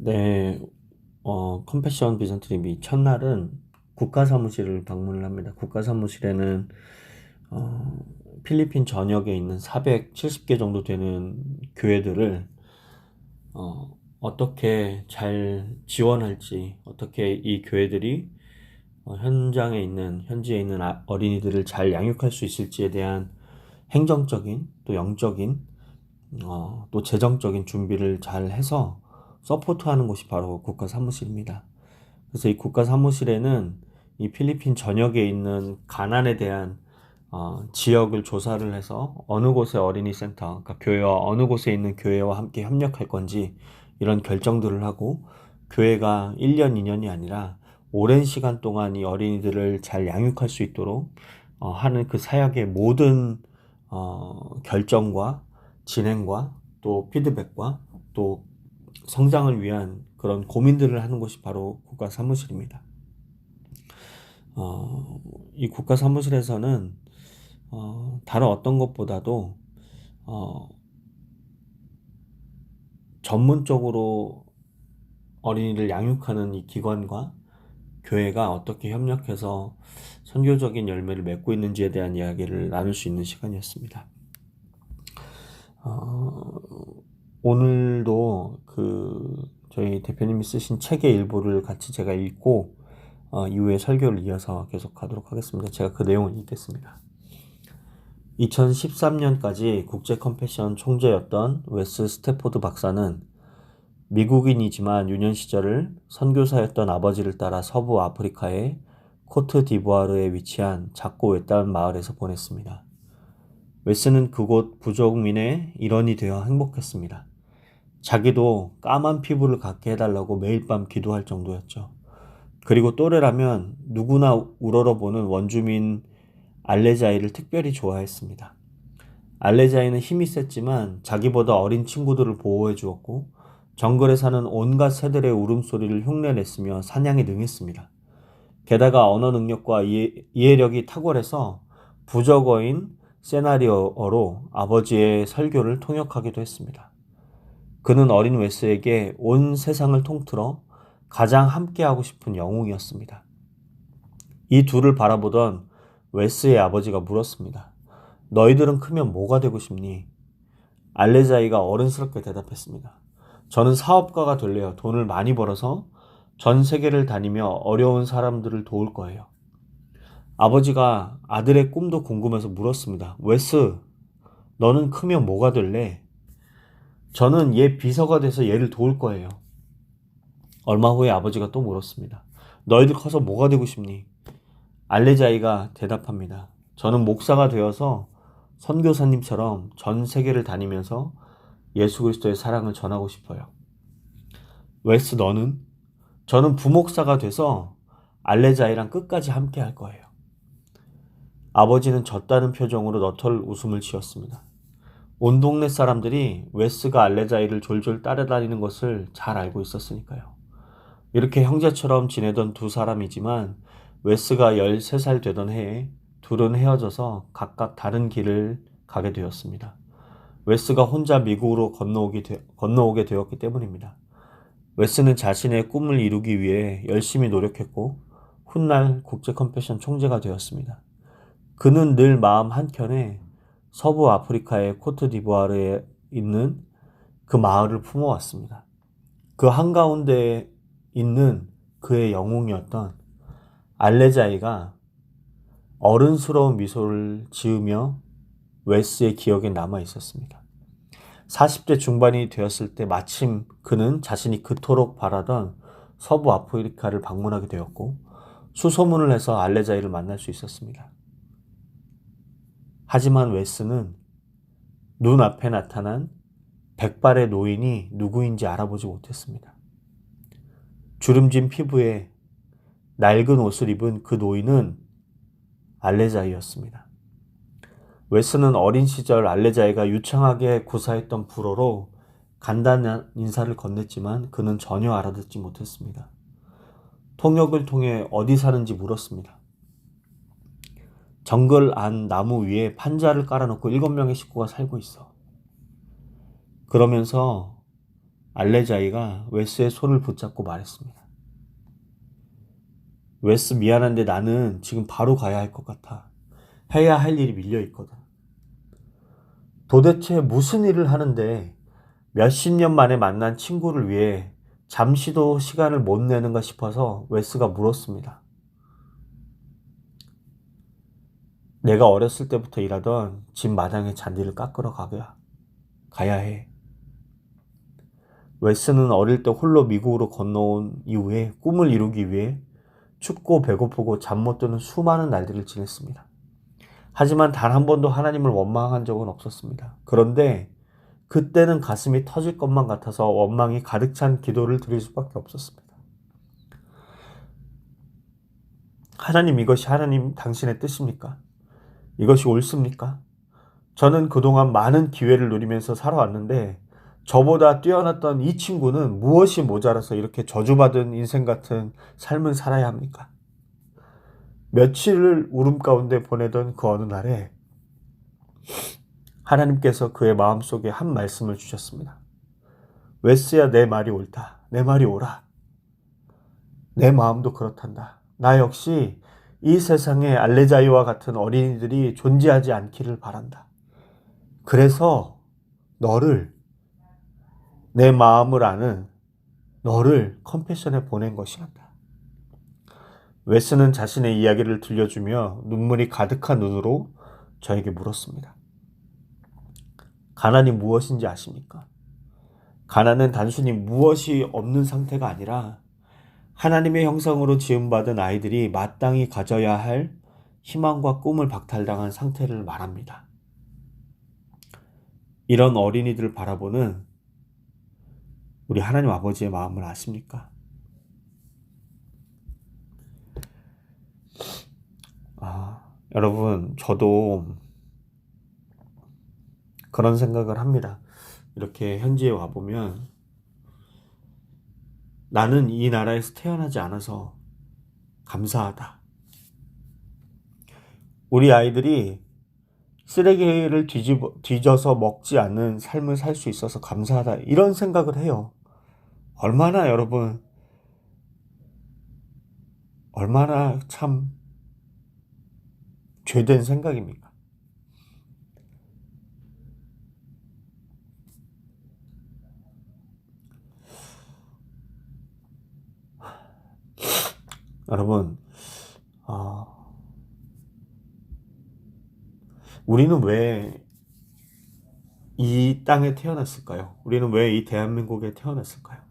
네, 컴패션 비전 트립이 첫날은 국가사무실을 방문을 합니다. 국가사무실에는 어, 필리핀 전역에 있는 470개 정도 되는 교회들을 어떻게 잘 지원할지, 어떻게 이 교회들이 현지에 있는 어린이들을 잘 양육할 수 있을지에 대한 행정적인, 또 영적인, 또 재정적인 준비를 잘 해서 서포트하는 곳이 바로 국가사무실입니다. 그래서 이 국가사무실에는 이 필리핀 전역에 있는 가난에 대한 지역을 조사를 해서 어느 곳의 어린이 센터, 그러니까 교회와 어느 곳에 있는 교회와 함께 협력할 건지 이런 결정들을 하고 교회가 1년, 2년이 아니라 오랜 시간 동안 이 어린이들을 잘 양육할 수 있도록 하는 그 사역의 모든 결정과 진행과 또 피드백과 또 성장을 위한 그런 고민들을 하는 곳이 바로 국가사무실입니다. 이 국가사무실에서는 다른 어떤 것보다도 어, 전문적으로 어린이를 양육하는 이 기관과 교회가 어떻게 협력해서 선교적인 열매를 맺고 있는지에 대한 이야기를 나눌 수 있는 시간이었습니다. 어, 오늘도 저희 대표님이 쓰신 책의 일부를 같이 제가 읽고 이후에 설교를 이어서 계속 가도록 하겠습니다. 제가 그 내용을 읽겠습니다. 2013년까지 국제 컴패션 총재였던 웨스 스태포드 박사는 미국인이지만 유년 시절을 선교사였던 아버지를 따라 서부 아프리카의 코트 디부아르에 위치한 작고 외딴 마을에서 보냈습니다. 웨스는 그곳 부족민의 일원이 되어 행복했습니다. 자기도 까만 피부를 갖게 해달라고 매일 밤 기도할 정도였죠. 그리고 또래라면 누구나 우러러보는 원주민 알레자이를 특별히 좋아했습니다. 알레자이는 힘이 셌지만 자기보다 어린 친구들을 보호해 주었고 정글에 사는 온갖 새들의 울음소리를 흉내냈으며 사냥에 능했습니다. 게다가 언어 능력과 이해력이 탁월해서 부적어인 세나리오어로 아버지의 설교를 통역하기도 했습니다. 그는 어린 웨스에게 온 세상을 통틀어 가장 함께하고 싶은 영웅이었습니다. 이 둘을 바라보던 웨스의 아버지가 물었습니다. 너희들은 크면 뭐가 되고 싶니? 알레자이가 어른스럽게 대답했습니다. 저는 사업가가 될래요. 돈을 많이 벌어서 전 세계를 다니며 어려운 사람들을 도울 거예요. 아버지가 아들의 꿈도 궁금해서 물었습니다. 웨스, 너는 크면 뭐가 될래? 저는 얘 비서가 돼서 얘를 도울 거예요. 얼마 후에 아버지가 또 물었습니다. 너희들 커서 뭐가 되고 싶니? 알레자이가 대답합니다. 저는 목사가 되어서 선교사님처럼 전 세계를 다니면서 예수 그리스도의 사랑을 전하고 싶어요. 웨스 너는? 저는 부목사가 돼서 알레자이랑 끝까지 함께 할 거예요. 아버지는 졌다는 표정으로 너털 웃음을 지었습니다. 온 동네 사람들이 웨스가 알레자이를 졸졸 따라다니는 것을 잘 알고 있었으니까요. 이렇게 형제처럼 지내던 두 사람이지만 웨스가 13살 되던 해에 둘은 헤어져서 각각 다른 길을 가게 되었습니다. 웨스가 혼자 미국으로 건너오게 되었기 때문입니다. 웨스는 자신의 꿈을 이루기 위해 열심히 노력했고 훗날 국제 컴패션 총재가 되었습니다. 그는 늘 마음 한켠에 서부 아프리카의 코트디부아르에 있는 그 마을을 품어왔습니다. 그 한가운데에 있는 그의 영웅이었던 알레자이가 어른스러운 미소를 지으며 웨스의 기억에 남아 있었습니다. 40대 중반이 되었을 때 마침 그는 자신이 그토록 바라던 서부 아프리카를 방문하게 되었고 수소문을 해서 알레자이를 만날 수 있었습니다. 하지만 웨스는 눈앞에 나타난 백발의 노인이 누구인지 알아보지 못했습니다. 주름진 피부에 낡은 옷을 입은 그 노인은 알레자이였습니다. 웨스는 어린 시절 알레자이가 유창하게 구사했던 불어로 간단한 인사를 건넸지만 그는 전혀 알아듣지 못했습니다. 통역을 통해 어디 사는지 물었습니다. 정글 안 나무 위에 판자를 깔아놓고 7명의 식구가 살고 있어. 그러면서 알레자이가 웨스의 손을 붙잡고 말했습니다. 웨스, 미안한데 나는 지금 바로 가야 할 것 같아. 해야 할 일이 밀려 있거든. 도대체 무슨 일을 하는데 몇십 년 만에 만난 친구를 위해 잠시도 시간을 못 내는가 싶어서 웨스가 물었습니다. 내가 어렸을 때부터 일하던 집 마당에 잔디를 깎으러 가야 해. 웨스는 어릴 때 홀로 미국으로 건너온 이후에 꿈을 이루기 위해 춥고 배고프고 잠 못 드는 수많은 날들을 지냈습니다. 하지만 단 한 번도 하나님을 원망한 적은 없었습니다. 그런데 그때는 가슴이 터질 것만 같아서 원망이 가득 찬 기도를 드릴 수밖에 없었습니다. 하나님, 이것이 하나님 당신의 뜻입니까? 이것이 옳습니까? 저는 그동안 많은 기회를 누리면서 살아왔는데 저보다 뛰어났던 이 친구는 무엇이 모자라서 이렇게 저주받은 인생 같은 삶을 살아야 합니까? 며칠을 울음 가운데 보내던 그 어느 날에 하나님께서 그의 마음속에 한 말씀을 주셨습니다. 웨스야, 내 말이 옳다. 내 말이 옳아. 내 마음도 그렇단다. 나 역시 이 세상에 알레자이와 같은 어린이들이 존재하지 않기를 바란다. 그래서 내 마음을 아는 너를 컴패션에 보낸 것이란다. 웨스는 자신의 이야기를 들려주며 눈물이 가득한 눈으로 저에게 물었습니다. 가난이 무엇인지 아십니까? 가난은 단순히 무엇이 없는 상태가 아니라 하나님의 형상으로 지음받은 아이들이 마땅히 가져야 할 희망과 꿈을 박탈당한 상태를 말합니다. 이런 어린이들을 바라보는 우리 하나님 아버지의 마음을 아십니까? 여러분, 저도 그런 생각을 합니다. 이렇게 현지에 와보면 나는 이 나라에서 태어나지 않아서 감사하다. 우리 아이들이 쓰레기를 뒤져서 먹지 않는 삶을 살 수 있어서 감사하다. 이런 생각을 해요. 얼마나 참 죄된 생각입니까? 여러분, 우리는 왜 이 땅에 태어났을까요? 우리는 왜 이 대한민국에 태어났을까요?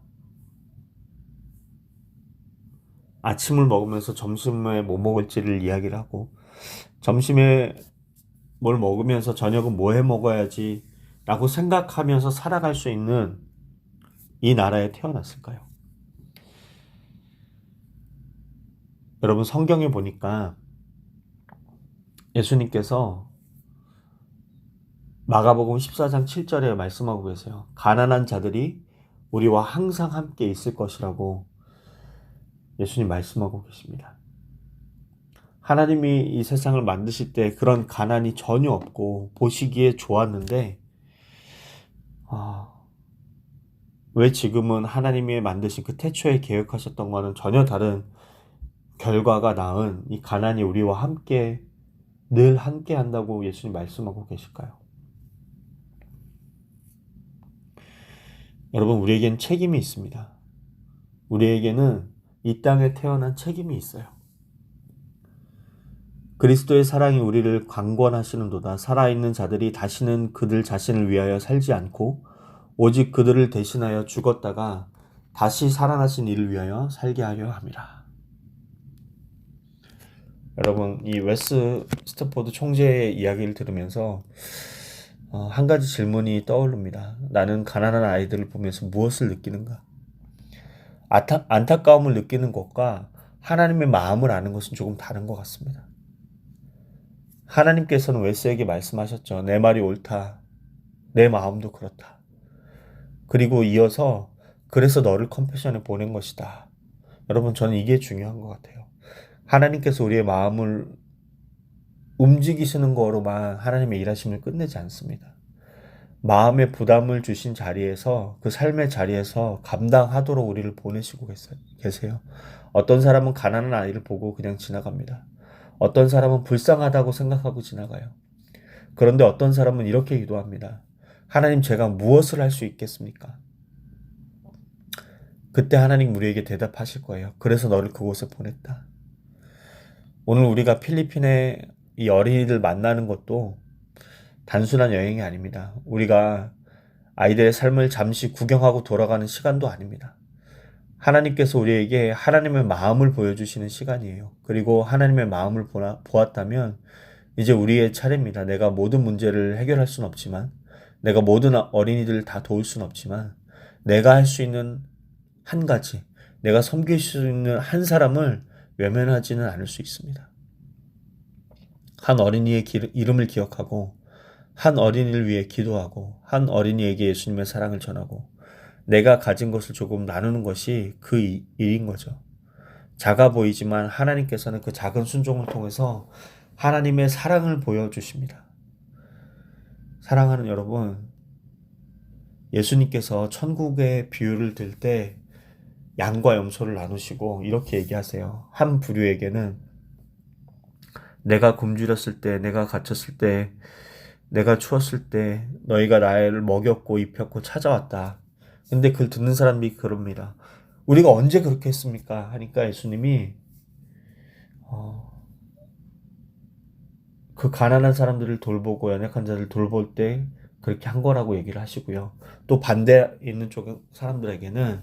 아침을 먹으면서 점심에 뭐 먹을지를 이야기를 하고, 점심에 뭘 먹으면서 저녁은 뭐 해 먹어야지 라고 생각하면서 살아갈 수 있는 이 나라에 태어났을까요? 여러분, 성경에 보니까 예수님께서 마가복음 14장 7절에 말씀하고 계세요. 가난한 자들이 우리와 항상 함께 있을 것이라고 예수님 말씀하고 계십니다. 하나님이 이 세상을 만드실 때 그런 가난이 전혀 없고 보시기에 좋았는데 왜 지금은 하나님이 만드신 그 태초에 계획하셨던 것과는 전혀 다른 결과가 낳은 이 가난이 우리와 함께 늘 함께 한다고 예수님 말씀하고 계실까요? 여러분, 우리에겐 책임이 있습니다. 우리에게는 이 땅에 태어난 책임이 있어요. 그리스도의 사랑이 우리를 강권하시는도다. 살아있는 자들이 다시는 그들 자신을 위하여 살지 않고 오직 그들을 대신하여 죽었다가 다시 살아나신 이를 위하여 살게 하려 함이라. 여러분, 이 웨스 스태포드 총재의 이야기를 들으면서 한 가지 질문이 떠오릅니다. 나는 가난한 아이들을 보면서 무엇을 느끼는가? 안타까움을 느끼는 것과 하나님의 마음을 아는 것은 조금 다른 것 같습니다. 하나님께서는 웨스에게 말씀하셨죠. 내 말이 옳다. 내 마음도 그렇다. 그리고 이어서 그래서 너를 컴패션에 보낸 것이다. 여러분, 저는 이게 중요한 것 같아요. 하나님께서 우리의 마음을 움직이시는 거로만 하나님의 일하심을 끝내지 않습니다. 마음의 부담을 주신 자리에서, 그 삶의 자리에서 감당하도록 우리를 보내시고 계세요. 어떤 사람은 가난한 아이를 보고 그냥 지나갑니다. 어떤 사람은 불쌍하다고 생각하고 지나가요. 그런데 어떤 사람은 이렇게 기도합니다. 하나님, 제가 무엇을 할 수 있겠습니까? 그때 하나님 우리에게 대답하실 거예요. 그래서 너를 그곳에 보냈다. 오늘 우리가 필리핀의 이 어린이들 만나는 것도 단순한 여행이 아닙니다. 우리가 아이들의 삶을 잠시 구경하고 돌아가는 시간도 아닙니다. 하나님께서 우리에게 하나님의 마음을 보여주시는 시간이에요. 그리고 하나님의 마음을 보았다면 이제 우리의 차례입니다. 내가 모든 문제를 해결할 수는 없지만, 내가 모든 어린이들을 다 도울 수는 없지만, 내가 할 수 있는 한 가지, 내가 섬길 수 있는 한 사람을 외면하지는 않을 수 있습니다. 한 어린이의 이름을 기억하고, 한 어린이를 위해 기도하고, 한 어린이에게 예수님의 사랑을 전하고, 내가 가진 것을 조금 나누는 것이 그 일인 거죠. 작아 보이지만 하나님께서는 그 작은 순종을 통해서 하나님의 사랑을 보여주십니다. 사랑하는 여러분, 예수님께서 천국의 비유를 들 때 양과 염소를 나누시고 이렇게 얘기하세요. 한 부류에게는 내가 굶주렸을 때, 내가 갇혔을 때, 내가 추웠을 때 너희가 나를 먹였고 입혔고 찾아왔다. 근데 그걸 듣는 사람이 그럽니다. 우리가 언제 그렇게 했습니까? 하니까 예수님이 그 가난한 사람들을 돌보고 연약한 자를 돌볼 때 그렇게 한 거라고 얘기를 하시고요. 또 반대에 있는 쪽 사람들에게는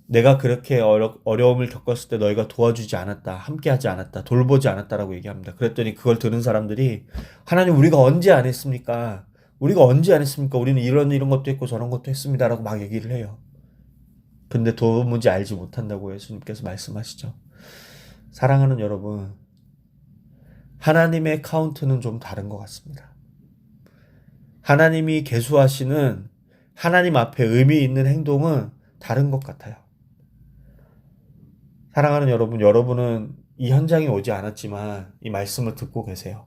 내가 그렇게 어려움을 겪었을 때 너희가 도와주지 않았다, 함께하지 않았다, 돌보지 않았다라고 얘기합니다. 그랬더니 그걸 들은 사람들이 하나님, 우리가 언제 안 했습니까? 우리가 언제 안 했습니까? 우리는 이런 것도 했고 저런 것도 했습니다라고 막 얘기를 해요. 근데 도무지 알지 못한다고 예수님께서 말씀하시죠. 사랑하는 여러분, 하나님의 카운트는 좀 다른 것 같습니다. 하나님이 계수하시는 하나님 앞에 의미 있는 행동은 다른 것 같아요. 사랑하는 여러분, 여러분은 이 현장에 오지 않았지만 이 말씀을 듣고 계세요.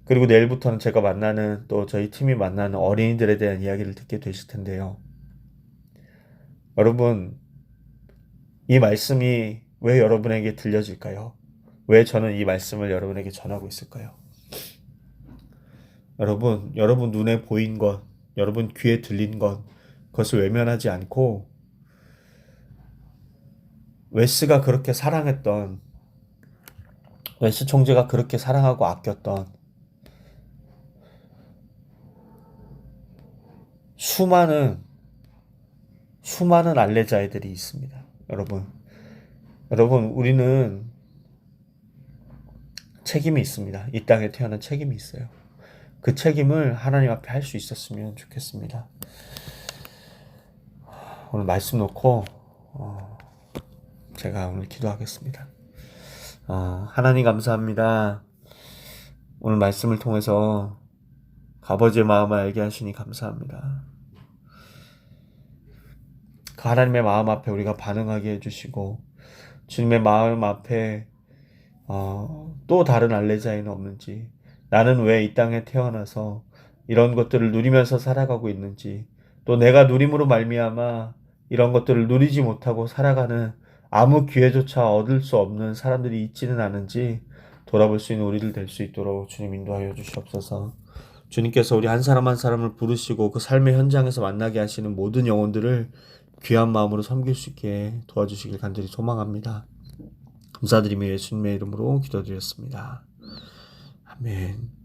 그리고 내일부터는 제가 만나는, 또 저희 팀이 만나는 어린이들에 대한 이야기를 듣게 되실 텐데요. 여러분, 이 말씀이 왜 여러분에게 들려질까요? 왜 저는 이 말씀을 여러분에게 전하고 있을까요? 여러분 눈에 보인 것, 여러분 귀에 들린 것, 그것을 외면하지 않고 웨스가 그렇게 사랑했던, 웨스 총재가 그렇게 사랑하고 아꼈던 수많은 알레자이들이 있습니다. 여러분, 우리는 책임이 있습니다. 이 땅에 태어난 책임이 있어요. 그 책임을 하나님 앞에 할 수 있었으면 좋겠습니다. 오늘 말씀 놓고 제가 오늘 기도하겠습니다. 하나님 감사합니다. 오늘 말씀을 통해서 아버지의 마음을 알게 하시니 감사합니다. 그 하나님의 마음 앞에 우리가 반응하게 해주시고, 주님의 마음 앞에 또 다른 알레자이는 없는지, 나는 왜 이 땅에 태어나서 이런 것들을 누리면서 살아가고 있는지, 또 내가 누림으로 말미암아 이런 것들을 누리지 못하고 살아가는, 아무 기회조차 얻을 수 없는 사람들이 있지는 않은지 돌아볼 수 있는 우리들 될 수 있도록 주님 인도하여 주시옵소서. 주님께서 우리 한 사람 한 사람을 부르시고 그 삶의 현장에서 만나게 하시는 모든 영혼들을 귀한 마음으로 섬길 수 있게 도와주시길 간절히 소망합니다. 감사드리며 예수님의 이름으로 기도드렸습니다. 아멘.